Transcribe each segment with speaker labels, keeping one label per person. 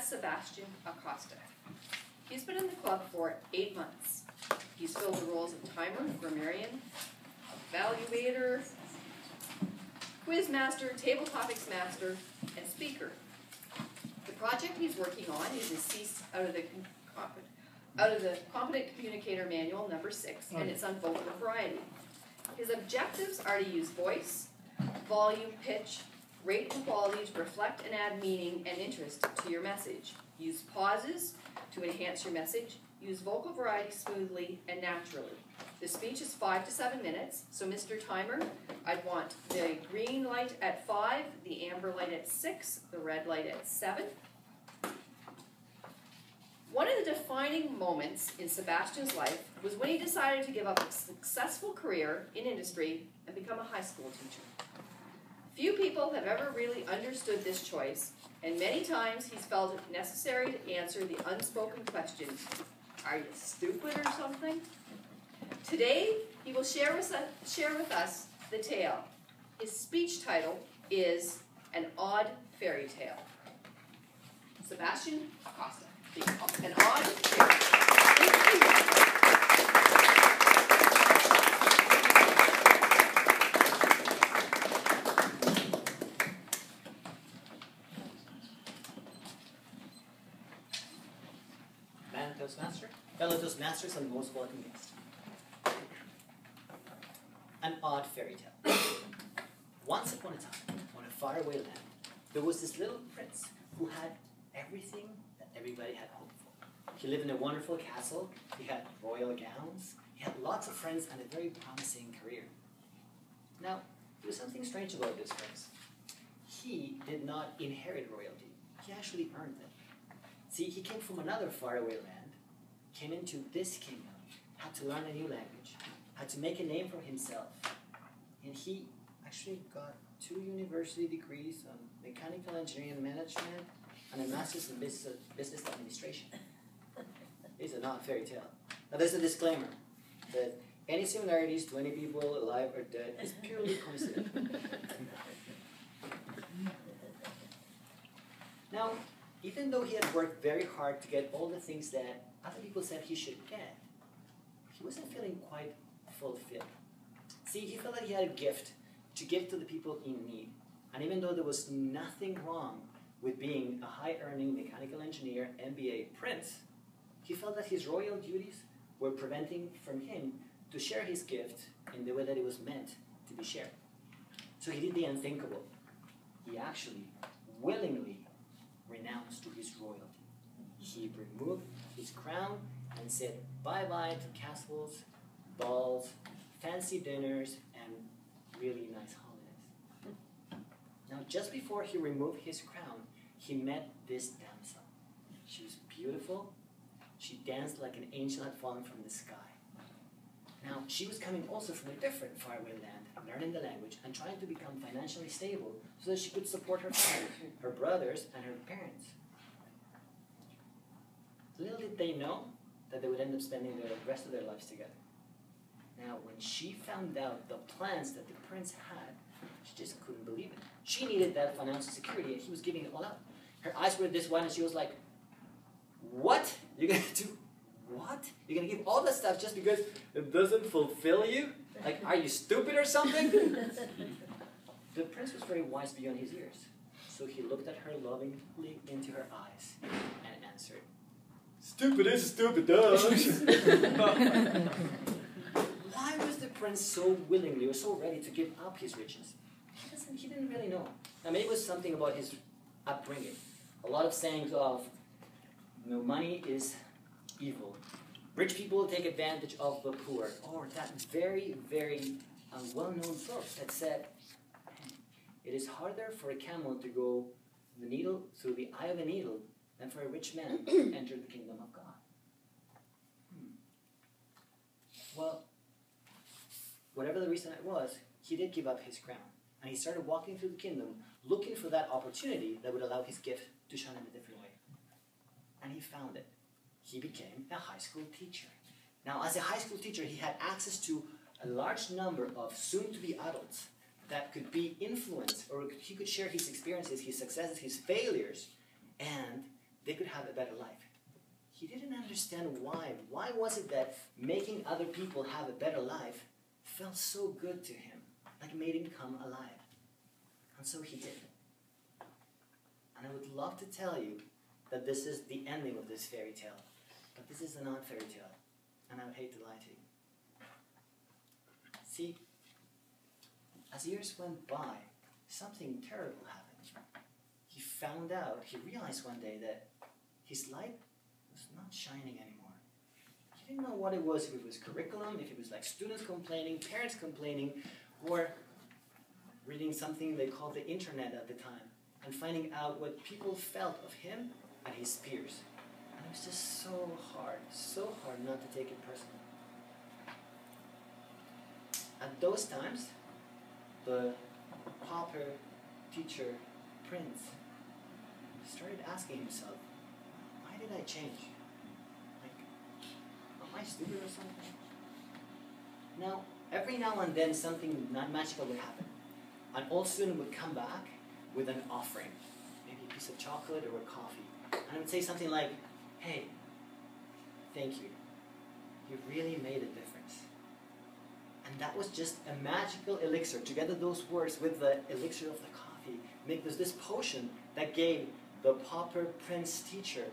Speaker 1: met Sebastian Acosta. He's been in the club for 8 months. He's filled the roles of timer, grammarian, evaluator, quiz master, table topics master, and speaker. The project he's working on is out of the Competent Communicator Manual number 6, and it's on vocal variety. His objectives are to use voice, volume, pitch, rate and quality to reflect and add meaning and interest to your message. Use pauses to enhance your message. Use vocal variety smoothly and naturally. The speech is 5 to 7 minutes, so Mr. Timer, I'd want the green light at 5, the amber light at 6, the red light at 7. One of the defining moments in Sebastian's life was when he decided to give up a successful career in industry and become a high school teacher. Few people have ever really understood this choice, and many times he's felt it necessary to answer the unspoken question, are you stupid or something? Today, he will share with us the tale. His speech title is An Odd Fairytale. Sebastian Acosta. An Odd Fairytale.
Speaker 2: Toastmaster, fellow Toastmasters, and most welcome guests. An Odd Fairytale. Once upon a time, on a faraway land, there was this little prince who had everything that everybody had hoped for. He lived in a wonderful castle, he had royal gowns, he had lots of friends, and a very promising career. Now, there was something strange about this prince. He did not inherit royalty, he actually earned it. See, he came from another faraway land, came into this kingdom, had to learn a new language, had to make a name for himself, and he actually got 2 university degrees on mechanical engineering and management and a master's in business administration. It's an odd fairy tale. Now there's a disclaimer that any similarities to any people alive or dead is purely coincidental. Now, even though he had worked very hard to get all the things that other people said he should get, he wasn't feeling quite fulfilled. See, he felt that he had a gift to give to the people in need. And even though there was nothing wrong with being a high-earning mechanical engineer, MBA prince, he felt that his royal duties were preventing from him to share his gift in the way that it was meant to be shared. So he did the unthinkable. He actually willingly renounced to his royalty. He removed his crown and said bye-bye to castles, balls, fancy dinners, and really nice holidays. Now, just before he removed his crown, he met this damsel. She was beautiful. She danced like an angel had fallen from the sky. Now, she was coming also from a different faraway land, learning the language and trying to become financially stable so that she could support her family, her brothers, and her parents. Little did they know that they would end up spending the rest of their lives together. Now, when she found out the plans that the prince had, she just couldn't believe it. She needed that financial security, and he was giving it all up. Her eyes were this wide, and she was like, what? You're going to do what? You're going to give all that stuff just because it doesn't fulfill you? Like, are you stupid or something? The prince was very wise beyond his years. So he looked at her lovingly into her eyes and answered, stupid is stupid does. Why was the prince so willingly or so ready to give up his riches? He didn't really know. I mean, it was something about his upbringing. A lot of sayings of, money is evil. Rich people take advantage of the poor. Or that very, very well-known book that said, it is harder for a camel to go the needle through the eye of a needle than for a rich man to enter the kingdom of God. Well, whatever the reason it was, he did give up his crown. And he started walking through the kingdom, looking for that opportunity that would allow his gift to shine in a different way. And he found it. He became a high school teacher. Now, as a high school teacher, he had access to a large number of soon-to-be adults that could be influenced, or he could share his experiences, his successes, his failures, and they could a better life. He didn't understand why. Why was it that making other people have a better life felt so good to him, like made him come alive? And so he did. And I would love to tell you that this is the ending of this fairy tale, but this is an odd fairy tale, and I would hate to lie to you. See, as years went by, something terrible happened. He realized one day that his light was not shining anymore. He didn't know what it was, if it was curriculum, if it was like students complaining, parents complaining, or reading something they called the internet at the time, and finding out what people felt of him and his peers. And it was just so hard not to take it personally. At those times, the pauper teacher prince started asking himself, why did I change? Like, am I stupid or something? Now, every now and then something not magical would happen. An old student would come back with an offering, maybe a piece of chocolate or a coffee, and I would say something like, hey, thank you. You really made a difference. And that was just a magical elixir. Together those words with the elixir of the coffee make this potion that gave the pauper prince teacher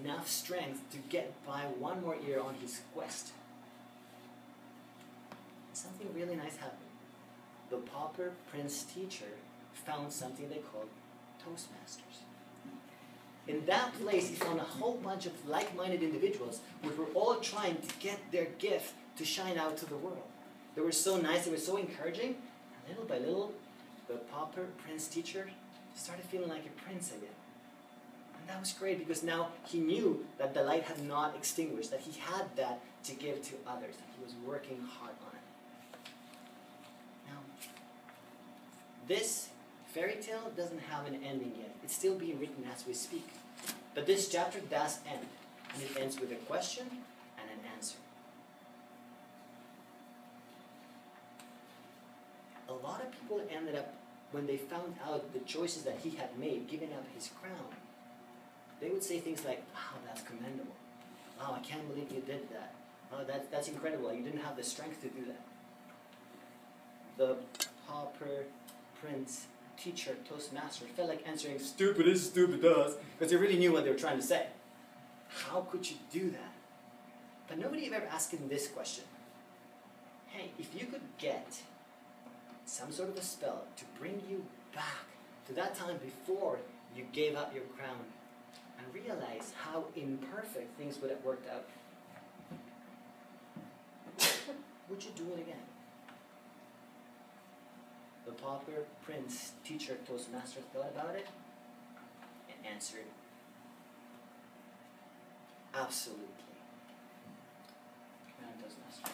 Speaker 2: enough strength to get by one more year on his quest. Something really nice happened. The pauper prince teacher found something they called Toastmasters. In that place, he found a whole bunch of like-minded individuals who were all trying to get their gift to shine out to the world. They were so nice, they were so encouraging, and little by little, the pauper prince teacher started feeling like a prince again. And that was great because now he knew that the light had not extinguished, that he had that to give to others, that he was working hard on it. Now, this fairy tale doesn't have an ending yet. It's still being written as we speak. But this chapter does end, and it ends with a question and an answer. A lot of people ended up, when they found out the choices that he had made, giving up his crown, they would say things like, wow, that's commendable. Wow, I can't believe you did that. Oh, that's incredible. You didn't have the strength to do that. The pauper prince teacher Toastmaster felt like answering stupid as stupid does, because they really knew what they were trying to say. How could you do that? But nobody ever asked him this question. Hey, if you could get some sort of a spell to bring you back to that time before you gave up your crown and realize how imperfect things would have worked out, would you do it again? The pauper prince teacher Toastmaster thought about it and answered, absolutely. Come on, Toastmaster.